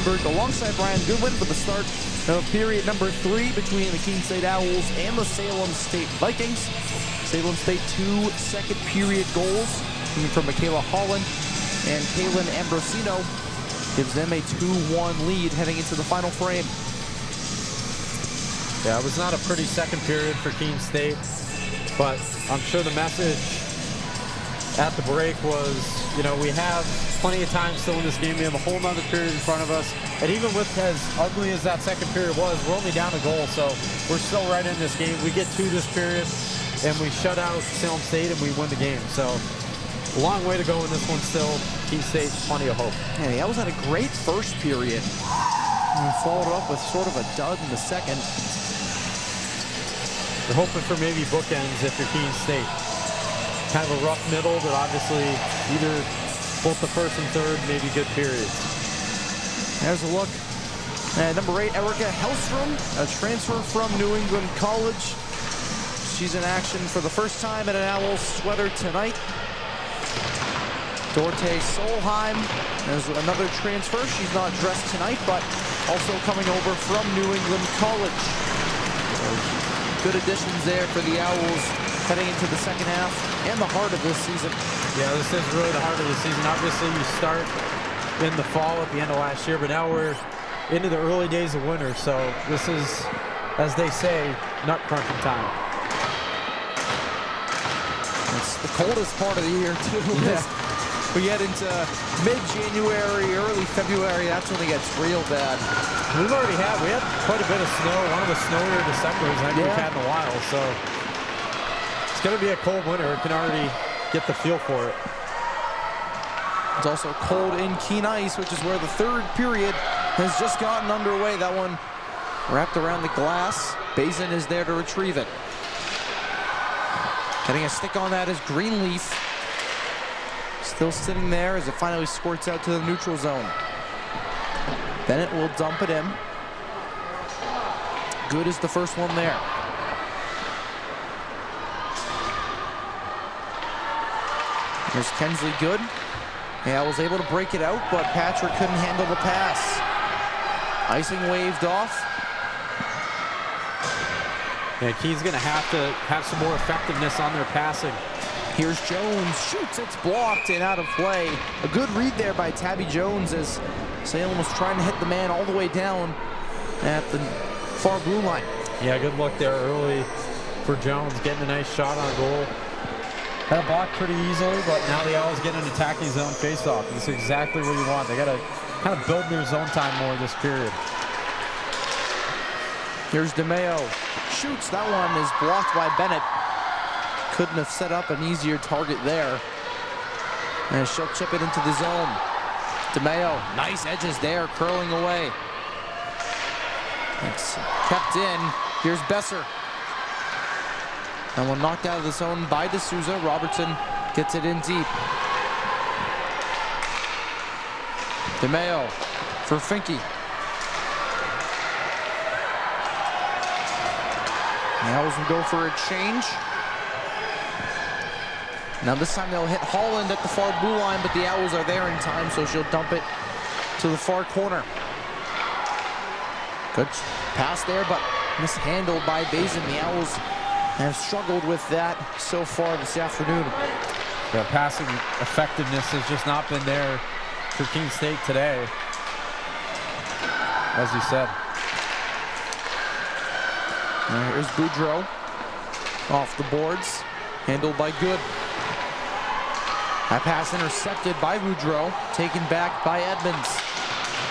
Rosenberg alongside Brian Goodwin for the start of period number 3 between the Keene State Owls and the Salem State Vikings. Salem State 2 second period goals coming from Michaela Holland and Kaylin Ambrosino gives them a 2-1 lead heading into the final frame. Yeah, it was not a pretty second period for Keene State, but I'm sure the message at the break was, you know, we have plenty of time still in this game. We have a whole nother period in front of us. And even with as ugly as that second period was, we're only down a goal, so we're still right in this game. We get to this period, and we shut out Salem State, and we win the game. So a long way to go in this one still. Keene State, plenty of hope. Yeah, the Owls had a great first period. And followed up with sort of a dud in the second. You're hoping for maybe bookends if you're Keene State. Kind of a rough middle, but obviously either both the first and third, maybe good periods. There's a look at number 8, Erica Hellstrom, a transfer from New England College. She's in action for the first time in an Owls sweater tonight. Dorte Solheim is another transfer. She's not dressed tonight, but also coming over from New England College. So good additions there for the Owls heading into the second half and the heart of this season. Yeah, this is really the heart of the season. Obviously, you start in the fall at the end of last year, but now we're into the early days of winter. So this is, as they say, nut crunching time. It's the coldest part of the year, too. Yeah. We get into mid-January, early February, that's when it gets real bad. We had quite a bit of snow, one of the snowier Decembers I think we've had in a while, so it's going to be a cold winter. It can already get the feel for it. It's also cold in Keene Ice, which is where the third period has just gotten underway. That one wrapped around the glass. Bazin is there to retrieve it. Getting a stick on that is Greenleaf. Still sitting there as it finally squirts out to the neutral zone. Bennett will dump it in. Good is the first one there. Here's Kensley Good. Yeah, was able to break it out, but Patrick couldn't handle the pass. Icing waved off. Yeah, Keene's going to have some more effectiveness on their passing. Here's Jones, shoots, it's blocked and out of play. A good read there by Tabby Jones as Salem was trying to hit the man all the way down at the far blue line. Yeah, good look there early for Jones, getting a nice shot on goal. That blocked pretty easily, but now the Owls get an attacking zone faceoff. This is exactly what you want. They got to kind of build their zone time more this period. Here's DeMeo, shoots, that one is blocked by Bennett. Couldn't have set up an easier target there. And she'll chip it into the zone. DeMeo, nice edges there, curling away. It's kept in. Here's Besser. And one knocked out of the zone by D'Souza. Robertson gets it in deep. DeMeo for Finke. The Owls will go for a change. Now this time they'll hit Holland at the far blue line, but the Owls are there in time, so she'll dump it to the far corner. Good pass there, but mishandled by Bazin. The Owls have struggled with that so far this afternoon. The passing effectiveness has just not been there for Keene State today, as you said. Here's Boudreau off the boards, handled by Good. That pass intercepted by Boudreau, taken back by Edmonds.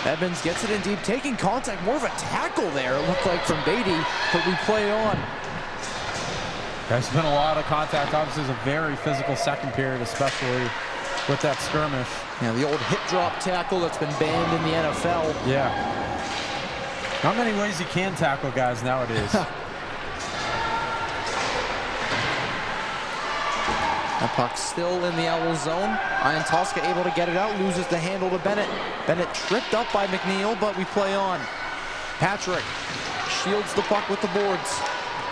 Edmonds gets it in deep, taking contact, more of a tackle there, it looked like from Beatty, but we play on. There's been a lot of contact. Obviously, it's a very physical second period, especially with that skirmish. Yeah, the old hip drop tackle that's been banned in the NFL. Yeah. Not many ways you can tackle guys nowadays. That puck still in the Owl zone. Ian Tosca able to get it out, loses the handle to Bennett. Bennett tripped up by McNeil, but we play on. Patrick shields the puck with the boards.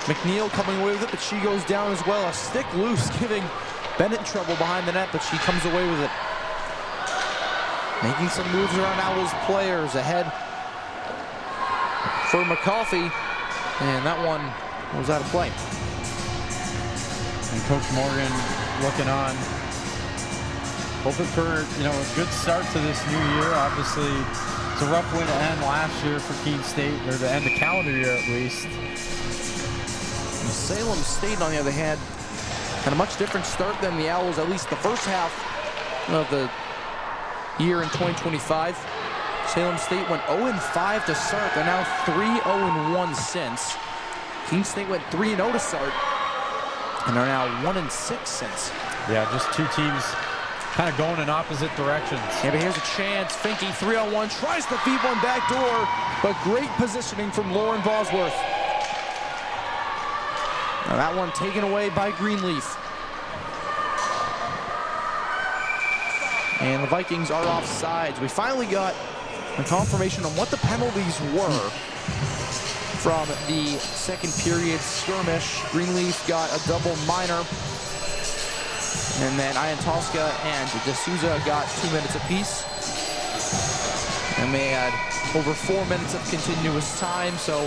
McNeil coming away with it, but she goes down as well. A stick loose, giving Bennett trouble behind the net, but she comes away with it. Making some moves around Owls players. Ahead for McCoffey. And that one was out of play. And Coach Morgan looking on. Hoping for, a good start to this new year. Obviously, it's a rough way to end last year for Keene State, or to end the calendar year at least. And Salem State, on the other hand, had a much different start than the Owls, at least the first half of the year in 2025. Salem State went 0-5 to start. They're now 3-0-1 since. Keene State went 3-0 to start, and are now 1-6 since. Yeah, just two teams kind of going in opposite directions. Yeah, but here's a chance. Finke 3-on-1, tries to feed one back door, but great positioning from Lauren Bosworth. Now that one taken away by Greenleaf. And the Vikings are offsides. We finally got a confirmation on what the penalties were from the second period skirmish. Greenleaf got a double minor. And then Iantowska and D'Souza got 2 minutes apiece. And they had over 4 minutes of continuous time, so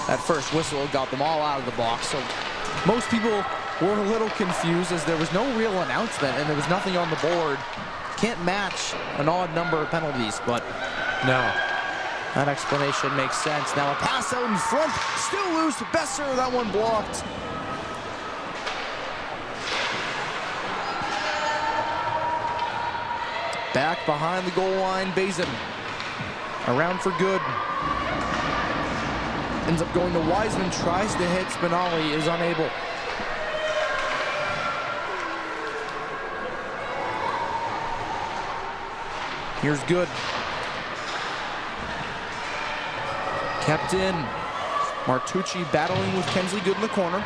that first whistle got them all out of the box. So most people were a little confused as there was no real announcement and there was nothing on the board. Can't match an odd number of penalties, but no. That explanation makes sense. Now a pass out in front, still loose. Besser, that one blocked. Back behind the goal line, Bazin. Around for good. Ends up going to Wiseman, tries to hit Spinelli, is unable. Here's Good. Kept in. Martucci battling with Kensley Good in the corner.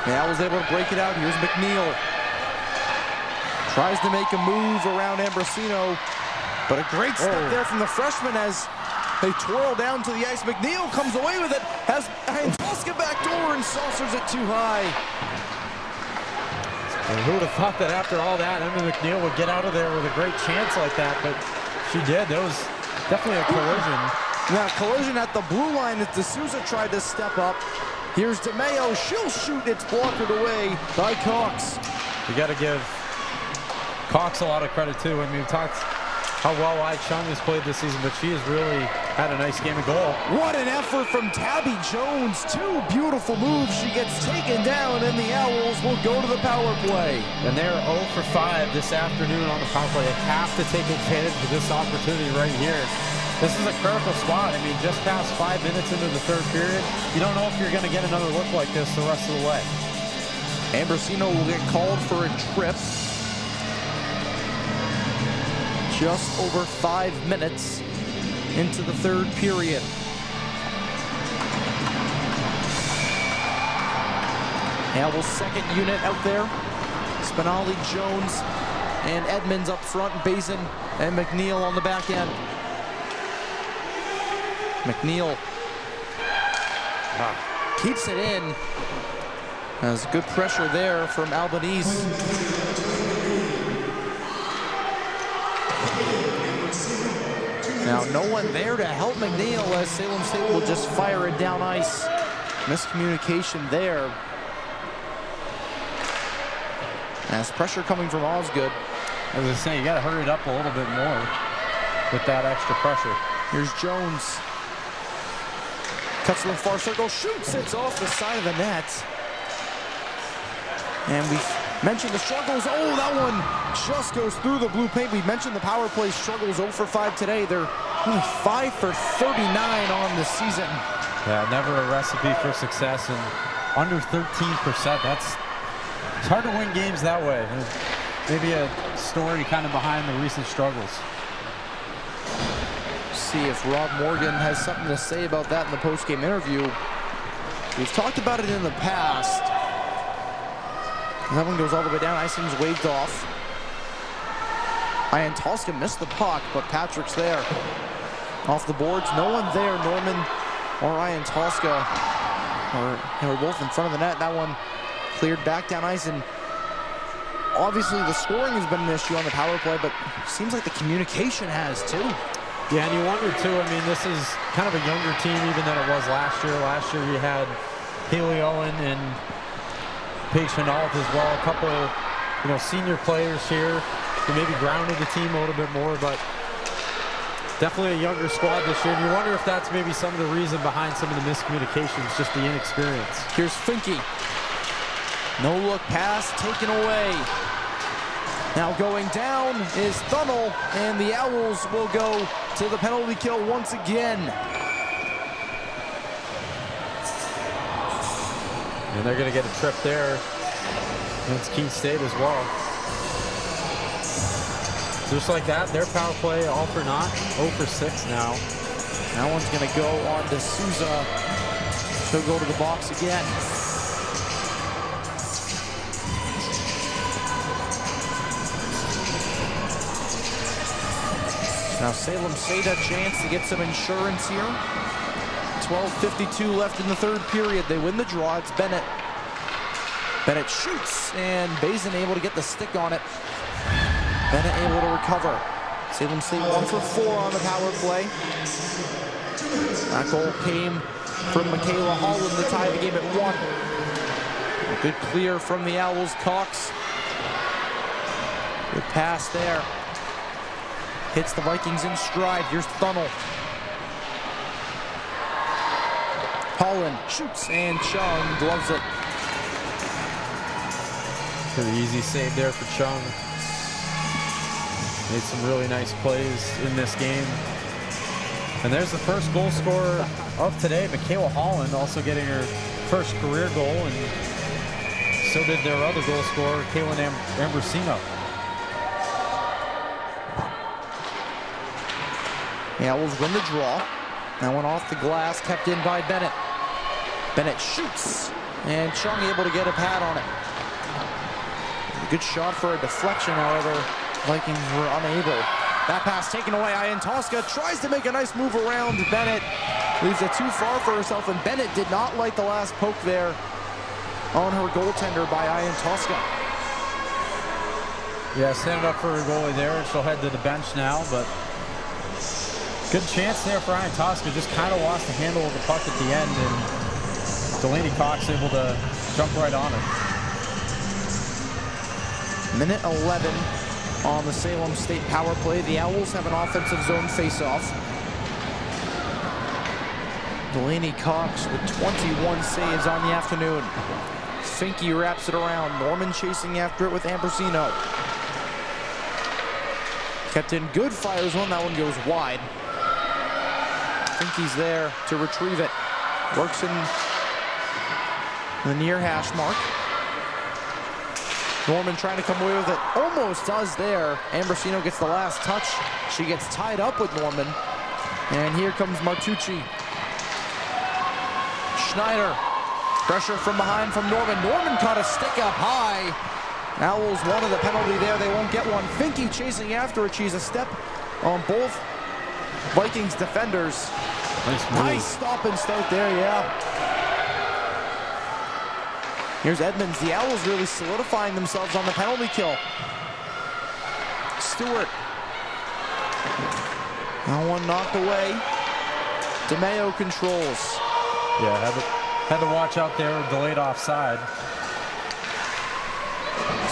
Now was able to break it out. Here's McNeil. Tries to make a move around Ambrosino, but a great step there from the freshman as they twirl down to the ice. McNeil comes away with it, has Iantowska back door and saucers it too high. And who would have thought that after all that, Emma McNeil would get out of there with a great chance like that, but she did. That was definitely a collision. Now, collision at the blue line as D'Souza tried to step up. Here's DeMeo, she'll shoot, it's blocked away by Cox. You got to give Cox a lot of credit too. I mean, we talked how well Ai Chung has played this season, but she has really had a nice game of goal. What an effort from Tabby Jones. 2 beautiful moves. She gets taken down, and the Owls will go to the power play. And they're 0 for 5 this afternoon on the power play. They have to take advantage of this opportunity right here. This is a critical spot. I mean, just past 5 minutes into the third period, you don't know if you're going to get another look like this the rest of the way. Ambrosino will get called for a trip. Just over 5 minutes into the third period. Owls' second unit out there. Spinelli, Jones, and Edmonds up front. Bazin and McNeil on the back end. McNeil keeps it in. There's good pressure there from Albanese. Now, no one there to help McNeil as Salem State will just fire it down ice. Miscommunication there. As pressure coming from Osgood. As I say, you got to hurry it up a little bit more with that extra pressure. Here's Jones. Cuts to the far circle, shoots, it's off the side of the net. And we've mentioned the struggles. Oh, that one just goes through the blue paint. We mentioned the power play struggles. 0 for 5 today. They're only 5 for 39 on the season. Yeah, never a recipe for success, and under 13%. It's hard to win games that way. Maybe a story kind of behind the recent struggles. See if Rob Morgan has something to say about that in the post-game interview. We've talked about it in the past. That one goes all the way down. Icing's waved off. Iantowska missed the puck, but Patrick's there. Off the boards, no one there. Norman or Iantowska are both in front of the net. That one cleared back down ice, and obviously the scoring has been an issue on the power play, but seems like the communication has too. Yeah, and you wonder too, I mean, this is kind of a younger team even than it was last year. Last year we had Haley Owen and Paige Chenault as well. A couple, senior players here who maybe grounded the team a little bit more, but definitely a younger squad this year. And you wonder if that's maybe some of the reason behind some of the miscommunications, just the inexperience. Here's Finke. No look pass taken away. Now going down is Thunnell, and the Owls will go to the penalty kill once again. And they're going to get a trip there against Keene State as well. Just like that, their power play, all for naught, 0 for 6 now. That one's going to go on to Souza. She'll go to the box again. Now Salem State a chance to get some insurance here. 12:52 left in the third period. They win the draw. It's Bennett. Bennett shoots, and Bazin able to get the stick on it. Bennett able to recover. Salem State 1 for 4 on the power play. That goal came from Michaela Holland to tie the game at 1. A good clear from the Owls. Cox. Good pass there. Hits the Vikings in stride. Here's Thunnell. Holland shoots, and Chung gloves it. Pretty easy save there for Chung. Made some really nice plays in this game. And there's the first goal scorer of today, Michaela Holland, also getting her first career goal, and so did their other goal scorer, Kaylin Ambrosino. The Owls win the draw. That one off the glass, kept in by Bennett. Bennett shoots, and Chung able to get a pad on it. A good shot for a deflection, however, Vikings were unable. That pass taken away. Ian Tosca tries to make a nice move around Bennett. Leaves it too far for herself, and Bennett did not like the last poke there on her goaltender by Ian Tosca. Yeah, standing up for her goalie there. She'll head to the bench now, but good chance there for Ian Tosca. Just kind of lost the handle of the puck at the end, and Delaney Cox able to jump right on it. Minute 11 on the Salem State power play. The Owls have an offensive zone faceoff. Delaney Cox with 21 saves on the afternoon. Finke wraps it around. Norman chasing after it with Ambrosino. Kept in, good fires one. That one goes wide. Finke's there to retrieve it. Works in the near hash mark. Norman trying to come away with it. Almost does there. Ambrosino gets the last touch. She gets tied up with Norman. And here comes Martucci. Schneider. Pressure from behind from Norman. Norman caught a stick up high. Owls wanted the penalty there. They won't get one. Finke chasing after it. She's a step on both Vikings defenders. Nice stop and start there, yeah. Here's Edmonds. The Owls really solidifying themselves on the penalty kill. Stewart. That one knocked away. DeMeo controls. Yeah, had to watch out there, delayed offside.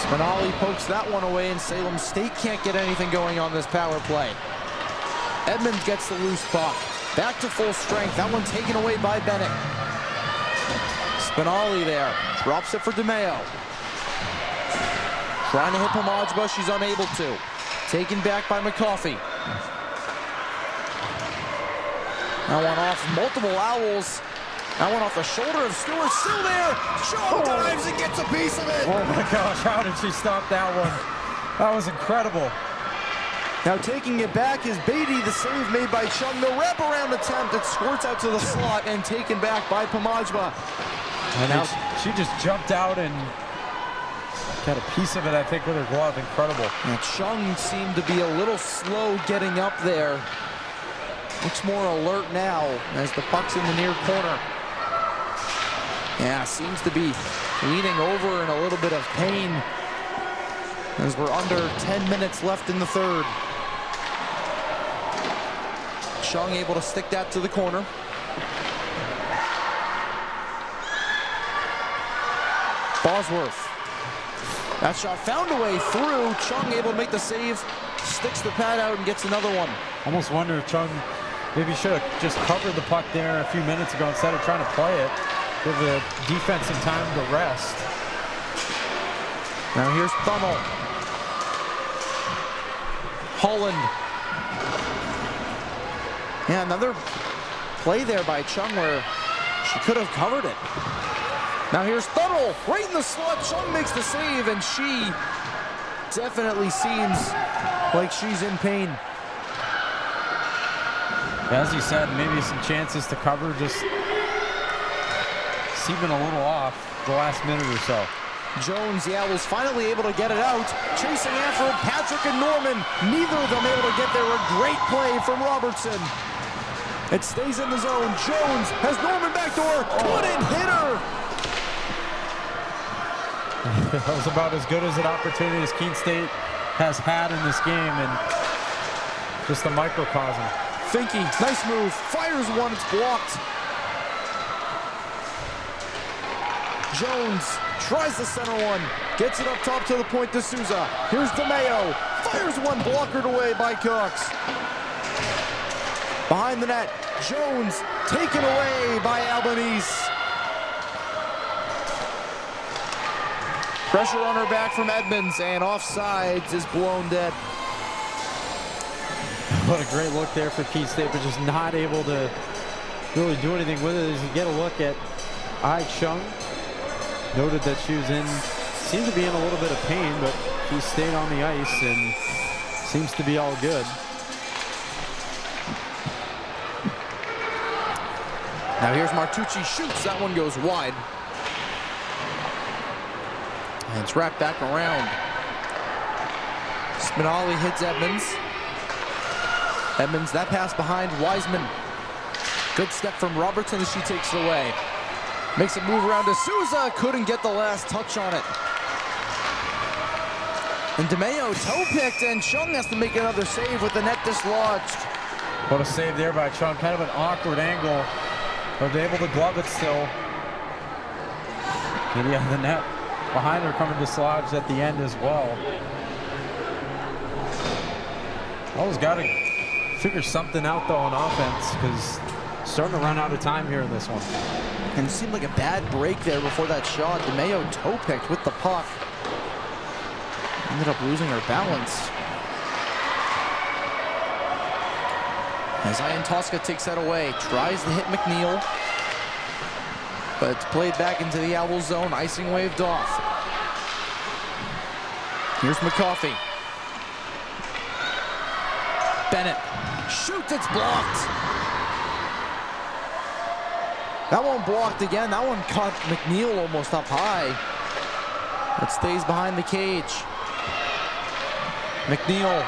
Spinelli pokes that one away, and Salem State can't get anything going on this power play. Edmonds gets the loose puck. Back to full strength. That one taken away by Bennett. Spinelli there. Drops it for DeMeo. Trying to hit Pomajba. She's unable to. Taken back by McCoffey. That one off multiple Owls. That one off the shoulder of Stewart. Still there. Chung dives and gets a piece of it. Oh my gosh, how did she stop that one? That was incredible. Now taking it back is Beatty, the save made by Chung. The wraparound attempt, it squirts out to the slot and taken back by Pomajba. And now she just jumped out and got a piece of it, I think, with her glove. Incredible. Now Chung seemed to be a little slow getting up there. Looks more alert now as the puck's in the near corner. Yeah, seems to be leaning over in a little bit of pain. as we're under 10 minutes left in the third. Chung able to stick that to the corner. Bosworth. That shot found a way through. Chung able to make the save, sticks the pad out and gets another one. Almost wonder if Chung maybe should have just covered the puck there a few minutes ago instead of trying to play it. Give the defense some time to rest. Now here's Thunnel. Holland. Yeah, another play there by Chung where she could have covered it. Now here's Thunnel, right in the slot. Chung makes the save, and she definitely seems like she's in pain. As you said, maybe some chances to cover, just seeming a little off the last minute or so. Jones, the Owls finally able to get it out. Chasing after it, Patrick and Norman. Neither of them able to get there. A great play from Robertson. It stays in the zone. Jones has Norman backdoor. Couldn't hit her. That was about as good as an opportunity as Keene State has had in this game, and just a microcosm. Finke, nice move. Fires one, it's blocked. Jones tries the center one. Gets it up top to the point to Souza. Here's DeMayo. Fires one, blockered away by Cox. Behind the net, Jones taken away by Albanese. Pressure on her back from Edmonds, and offsides is blown dead. What a great look there for Keene State, but just not able to really do anything with it. As you get a look at Ai Chung, noted that she was seemed to be in a little bit of pain, but she stayed on the ice and seems to be all good. Now here's Martucci, shoots, that one goes wide. And it's wrapped back around. Spinelli hits Edmonds. Edmonds, that pass behind Wiseman. Good step from Robertson as she takes it away. Makes a move around to Souza, couldn't get the last touch on it. And DeMayo toe-picked, and Chung has to make another save with the net dislodged. What a save there by Chung, kind of an awkward angle, but able to glove it still. And yeah, the net behind her coming dislodged at the end as well. Always got to figure something out though on offense, because starting to run out of time here in this one. And it seemed like a bad break there before that shot. DeMayo toe-picked with the puck. Ended up losing her balance. As Ian Tosca takes that away, tries to hit McNeil. But it's played back into the Owl zone, icing waved off. Here's McCoffey. Bennett shoots, it's blocked. That one blocked again. That one caught McNeil almost up high. It stays behind the cage. McNeil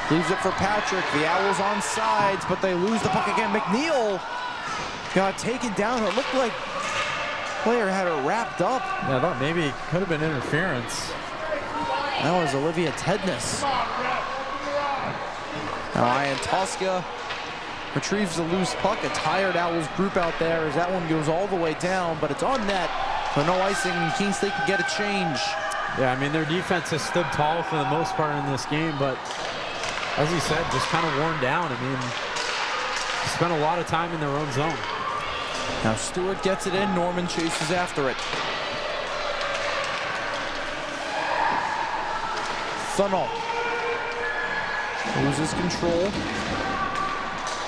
leaves it for Patrick. The Owls on sides, but they lose the puck again. McNeil got taken down. It looked like the player had her wrapped up. Yeah, I thought maybe it could have been interference. That was Olivia Tedness. Now Ian Tosca retrieves the loose puck. A tired Owls group out there as that one goes all the way down, but it's on net. So no icing, and Keene State can get a change. Yeah, I mean, their defense has stood tall for the most part in this game, but as you said, just kind of worn down. I mean, spent a lot of time in their own zone. Now Stewart gets it in, Norman chases after it. Thunnel loses control.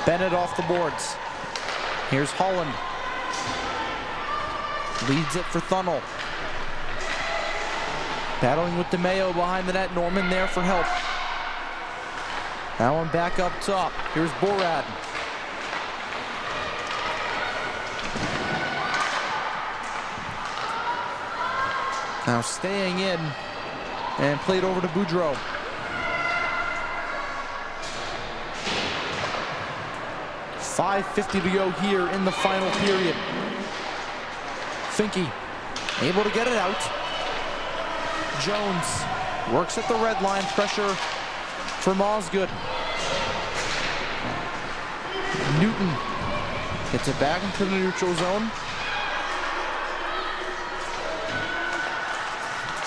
Bennett off the boards. Here's Holland. Leads it for Thunnel. Battling with DeMayo behind the net. Norman there for help. That one back up top. Here's Borad. Now staying in and played over to Boudreau. .550 to go here in the final period. Finke able to get it out. Jones works at the red line. Pressure from Osgood. Newton gets it back into the neutral zone.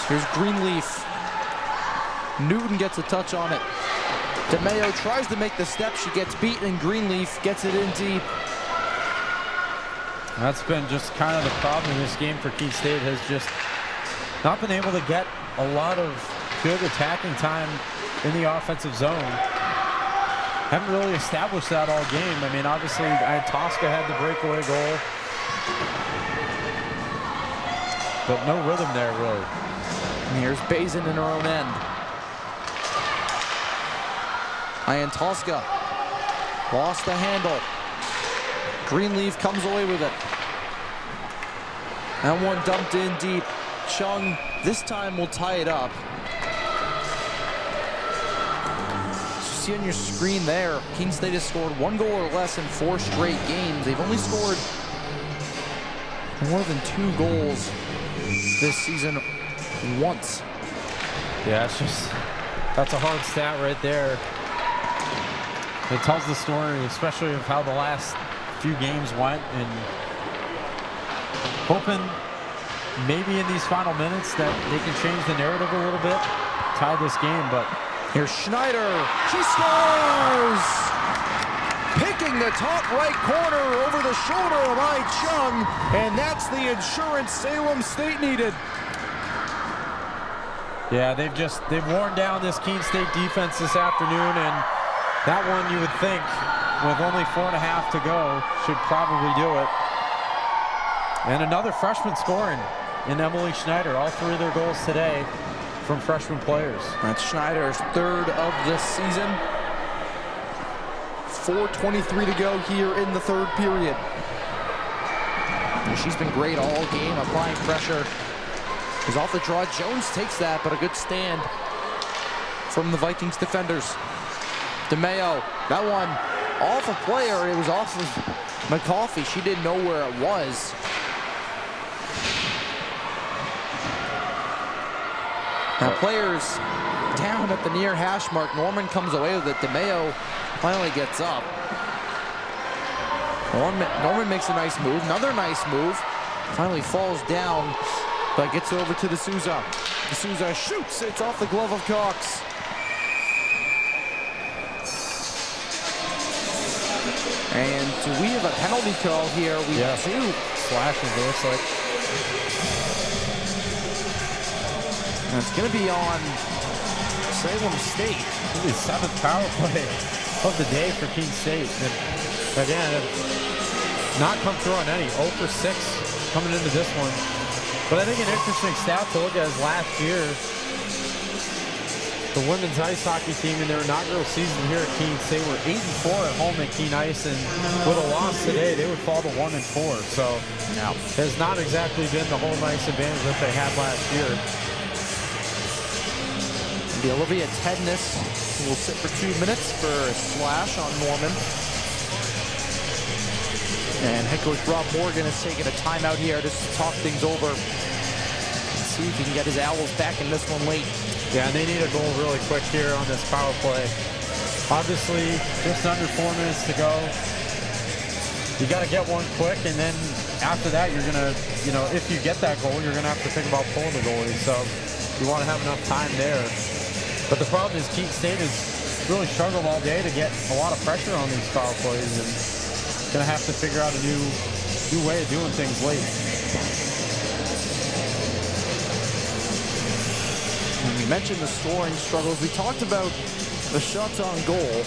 Here's Greenleaf. Newton gets a touch on it. DeMayo tries to make the step. She gets beaten, and Greenleaf gets it in deep. That's been just kind of the problem in this game for Keene State, has just not been able to get a lot of good attacking time in the offensive zone. Haven't really established that all game. I mean, obviously, Tosca had the breakaway goal, but no rhythm there, really. And here's Bazin in her own end. Ian Tosca lost the handle. Greenleaf comes away with it. That one dumped in deep. Chung this time will tie it up. You see on your screen there, Keene State has scored 1 goal or less in 4 straight games. They've only scored more than 2 goals this season once. Yeah, that's a hard stat right there. It tells the story, especially of how the last few games went, and hoping maybe in these final minutes that they can change the narrative a little bit, tie this game. But here's Schneider. She scores! Picking the top right corner over the shoulder of Ai Chung, and that's the insurance Salem State needed. Yeah, they've worn down this Keene State defense this afternoon, and that one, you would think, with only 4.5 to go, should probably do it. And another freshman scoring in Emily Schneider. All 3 of their goals today from freshman players. That's Schneider's 3rd of this season. 4:23 to go here in the 3rd period. And she's been great all game, applying pressure. Is off the draw. Jones takes that, but a good stand from the Vikings defenders. DeMayo, that one off a player. It was off of McCoffey. She didn't know where it was. Now players down at the near hash mark. Norman comes away with it. DeMayo finally gets up. Norman makes a nice move. Another nice move. Finally falls down, but gets over to D'Souza. D'Souza shoots. It's off the glove of Cox. And do we have a penalty call here? We do. Slashing, it looks like. And it's going to be on Salem State. The 7th power play of the day for Keene State. And again, not come through on any. 0 for 6 coming into this one. But I think an interesting stat to look at is last year, the women's ice hockey team in their inaugural season here at Keene State were 8-4 at home at Keene Ice, and with a loss today, they would fall to 1-4. So it has not exactly been the home ice advantage that they had last year. The Olivia Tedness will sit for 2 minutes for a slash on Norman. And head coach Rob Morgan is taking a timeout here just to talk things over and see if he can get his Owls back in this one late. Yeah, and they need a goal really quick here on this power play. Obviously, just under 4 minutes to go. You got to get one quick, and then after that, you're going to, if you get that goal, you're going to have to think about pulling the goalie. So you want to have enough time there. But the problem is Keene State has really struggled all day to get a lot of pressure on these power plays, and going to have to figure out a new way of doing things late. And we mentioned the scoring struggles. We talked about the shots on goal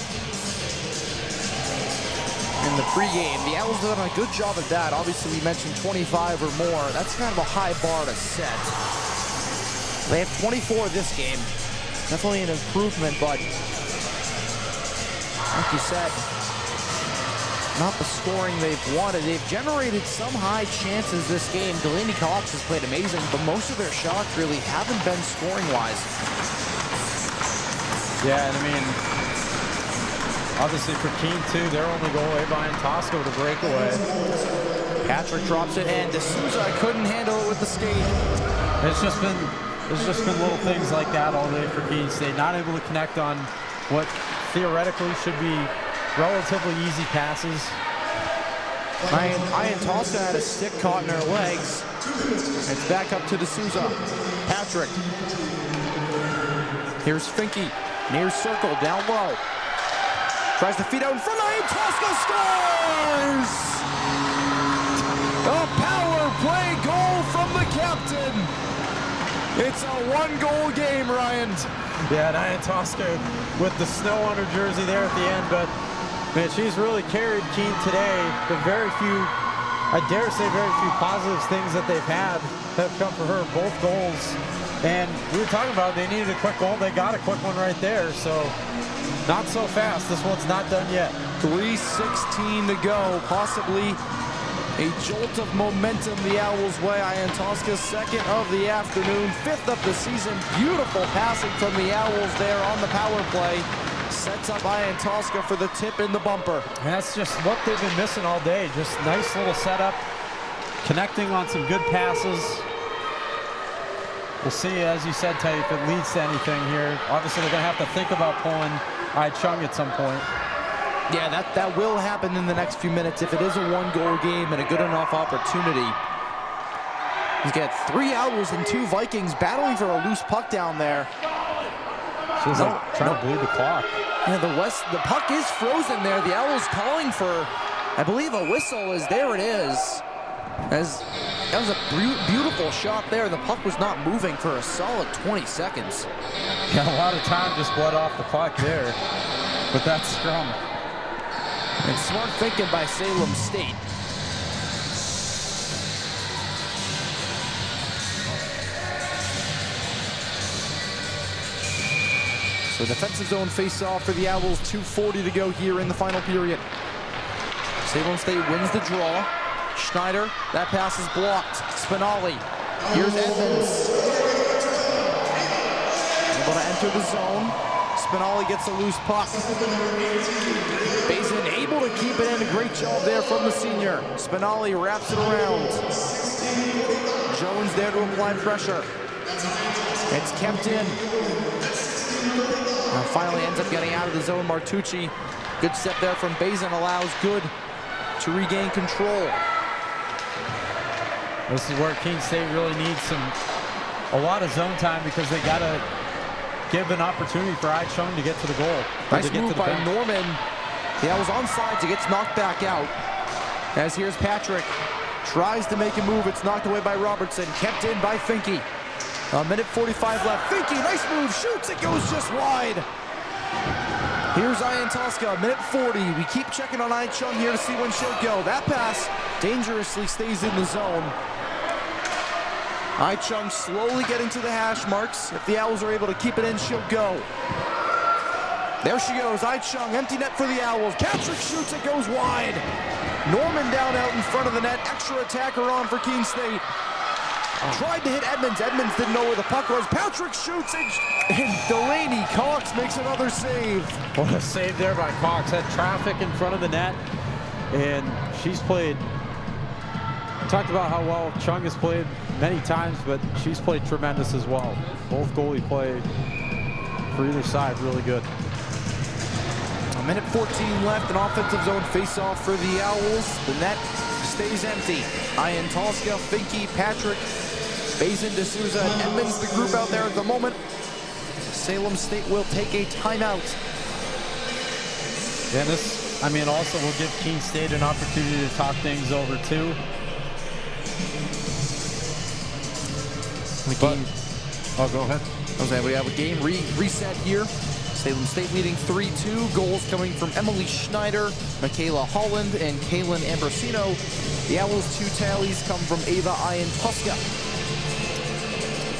in the pregame. The Owls have done a good job at that. Obviously, we mentioned 25 or more. That's kind of a high bar to set. They have 24 this game. Definitely an improvement, but like you said, not the scoring they've wanted. They've generated some high chances this game. Delaney Cox has played amazing, but most of their shots really haven't been scoring-wise. Yeah, and I mean, obviously for Keene, too, their only goal, Avine Tosco to break away. Patrick drops it, and D'Souza couldn't handle it with the skate. It's just been there's just been little things like that all day for Keene State. Not able to connect on what theoretically should be relatively easy passes. Ian Tosca had a stick caught in her legs. It's back up to D'Souza. Patrick. Here's Finke. Near circle, down low. Tries to feed out in front. Ian Tosca scores! A power play goal from the captain. It's a one-goal game, Ryan. Yeah, and Ian Tosca with the snow on her jersey there at the end, but man, she's really carried Keene today. The very few, I dare say very few positive things that they've had have come for her, both goals. And we were talking about they needed a quick goal. They got a quick one right there, so not so fast. This one's not done yet. 3:16 to go, possibly a jolt of momentum the Owls' way. Ian Tosca, second of the afternoon, fifth of the season. Beautiful passing from the Owls there on the power play. Sets up Ian Tosca for the tip in the bumper. And that's just what they've been missing all day. Just nice little setup, connecting on some good passes. We'll see, as you said, Teddy, if it leads to anything here. Obviously, they're going to have to think about pulling Chung at some point. Yeah, that will happen in the next few minutes if it is a one-goal game and a good enough opportunity. He's got 3 Owls and 2 Vikings battling for a loose puck down there. Feels like trying to bleed the clock. Yeah, the puck is frozen there. The Owls calling for, I believe, a whistle. There it is. That was a beautiful shot there. The puck was not moving for a solid 20 seconds. Yeah, a lot of time just bled off the clock there. But that's scrum. And smart thinking by Salem State. So defensive zone face-off for the Owls, 2:40 to go here in the final period. Salem State wins the draw. Schneider, that pass is blocked. Spinelli, here's Edmonds. Able to enter the zone. Spinelli gets a loose puck. Bazin able to keep it in. A great job there from the senior. Spinelli wraps it around. Jones there to apply pressure. It's kept in. Now finally ends up getting out of the zone. Martucci, good step there from Bazin, allows Good to regain control. This is where Keene State really needs a lot of zone time because they got to give an opportunity for Chung to get to the goal. Nice move by Norman. The Owls onside, it gets knocked back out. As here's Patrick. Tries to make a move. It's knocked away by Robertson. Kept in by Finke. A minute 45 left. Finke, nice move. Shoots. It goes just wide. Here's Ian Tosca, minute 40. We keep checking on Chung here to see when she'll go. That pass dangerously stays in the zone. Chung slowly getting to the hash marks. If the Owls are able to keep it in, she'll go. There she goes, Chung, empty net for the Owls. Patrick shoots, it goes wide. Norman down out in front of the net. Extra attacker on for Keene State. Tried to hit Edmonds. Edmonds didn't know where the puck was. Patrick shoots it. And Delaney Cox makes another save. What a save there by Cox. Had traffic in front of the net. And she's played. We talked about how well Chung has played many times, but she's played tremendous as well. Both goalie play for either side really good. A minute 14 left. An offensive zone face-off for the Owls. The net stays empty. Ian Tosca, Finke, Patrick, Bazin, D'Souza, and Edmonds, the group out there at the moment. Salem State will take a timeout. And this, also will give Keene State an opportunity to talk things over too. Go ahead. I was saying we have a game reset here. Salem State leading 3-2. Goals coming from Emily Schneider, Michaela Holland, and Kaylin Ambrosino. The Owls' 2 tallies come from Ava Ian Tosca.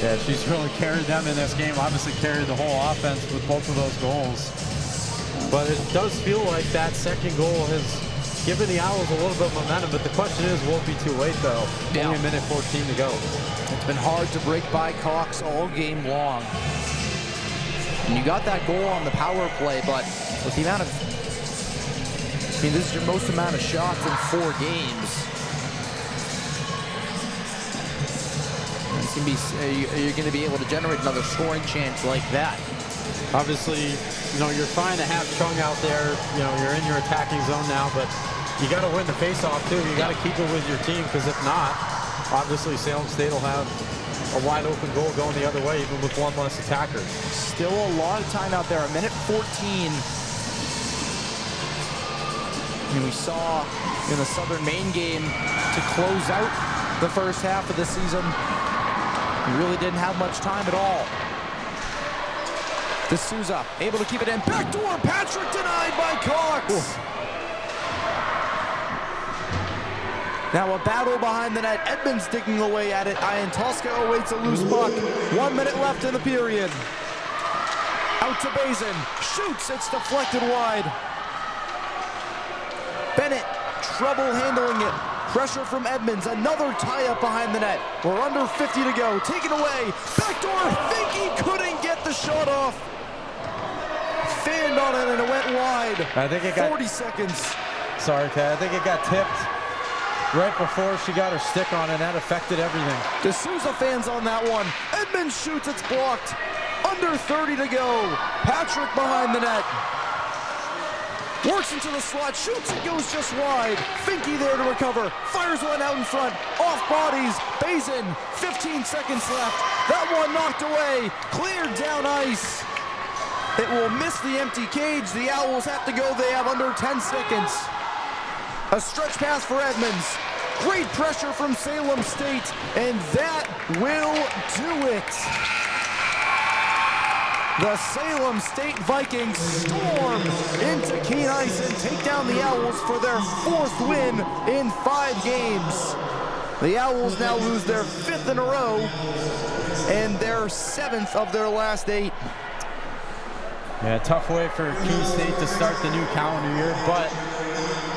Yeah, she's really carried them in this game. Obviously carried the whole offense with both of those goals. But it does feel like that second goal has given the Owls a little bit of momentum. But the question is, will it be too late, though? Yeah. Only a minute 14 to go. It's been hard to break by Cox all game long. And you got that goal on the power play, but with the amount of... this is your most amount of shots in 4 games. And else you're going to be able to generate another scoring chance like that. Obviously, you're fine to have Chung out there. You're in your attacking zone now, but you got to win the faceoff too. You got to keep it with your team, because if not, obviously Salem State will have a wide open goal going the other way, even with one less attacker. Still a lot of time out there, a minute 14. And we saw in the Southern Maine game to close out the first half of the season, he really didn't have much time at all. D'Souza able to keep it in. Backdoor, Patrick denied by Cox. Ooh. Now a battle behind the net. Edmonds digging away at it. Ian Tosca awaits a loose puck. 1 minute left in the period. Out to Bazin. Shoots. It's deflected wide. Bennett, trouble handling it. Pressure from Edmonds. Another tie-up behind the net. We're under 50 to go. Taken away. Backdoor. Finke couldn't get the shot off. Fanned on it and it went wide. I think it got 40 seconds. Sorry, Ted. I think it got tipped right before she got her stick on, and that affected everything. D'Souza fans on that one. Edmonds shoots, it's blocked. Under 30 to go. Patrick behind the net. Works into the slot, shoots, it goes just wide. Finke there to recover. Fires one out in front. Off bodies. Bazin, 15 seconds left. That one knocked away. Cleared down ice. It will miss the empty cage. The Owls have to go. They have under 10 seconds. A stretch pass for Edmonds. Great pressure from Salem State, and that will do it. The Salem State Vikings storm into Keene Ice and take down the Owls for their 4th win in 5 games. The Owls now lose their 5th in a row and their 7th of their last 8. Yeah, tough way for Keene State to start the new calendar year, but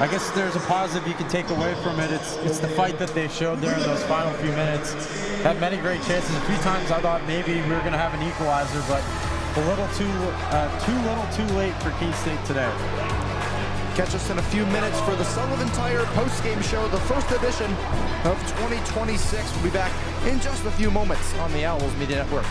I guess there's a positive you can take away from it. It's the fight that they showed there in those final few minutes. Had many great chances. A few times I thought maybe we were going to have an equalizer, but too little too late for Keene State today. Catch us in a few minutes for the Sullivan Tire post-game show, the first edition of 2026. We'll be back in just a few moments on the Owls Media Network.